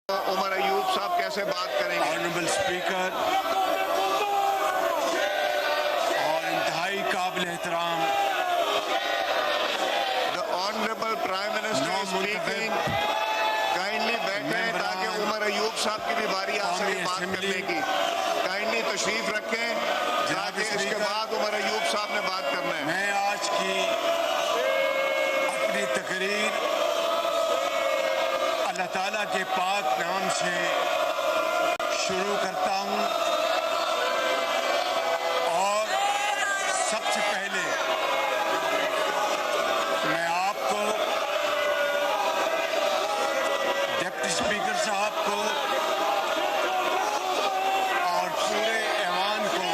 عمر ایوب صاحب کیسے بات کریں گے؟ آنریبل اسپیکر اور انتہائی قابل احترام The Honorable Prime Minister is speaking. Kindly بیٹھیں تاکہ عمر ایوب صاحب کی بھی باری آ سکے بات کرنے کی. کائنڈلی تشریف رکھیں تاکہ اس کے بعد عمر ایوب صاحب نے بات کرنا ہے. میں آج کی اپنی تقریر اللہ تعالیٰ کے پاک نام سے شروع کرتا ہوں اور سب سے پہلے میں آپ کو ڈپٹی اسپیکر صاحب کو اور پورے ایوان کو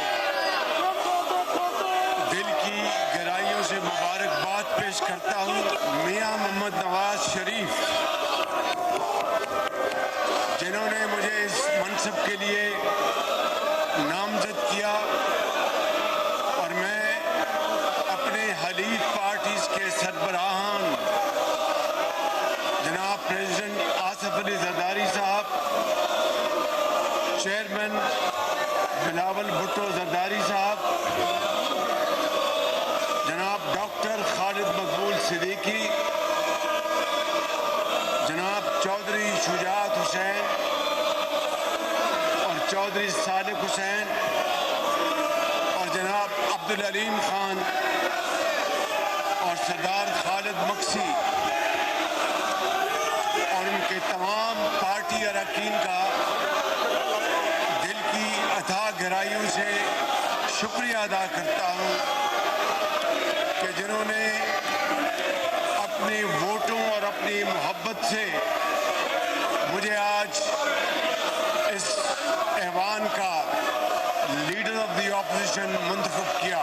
دل کی گہرائیوں سے مبارکباد پیش کرتا ہوں. میاں محمد نواز شریف جنہوں نے مجھے اس منصب کے لیے نامزد کیا اور میں اپنے حلیف پارٹیز کے سربراہان جناب پریزیڈنٹ آصف علی زرداری صاحب، چیئرمین بلاول بھٹو زرداری صاحب، جناب ڈاکٹر خالد مقبول صدیقی، جناب چودھری شجاعت حسین اور چودھری صالح حسین اور جناب عبدالعلیم خان اور سردار خالد مکسی اور ان کے تمام پارٹی اراکین کا دل کی اتھاہ گہرائیوں سے شکریہ ادا کرتا ہوں کہ جنہوں نے اپنے ووٹوں اور اپنی محبت سے مجھے آج اس ایوان کا لیڈر آف دی اپوزیشن منتخب کیا.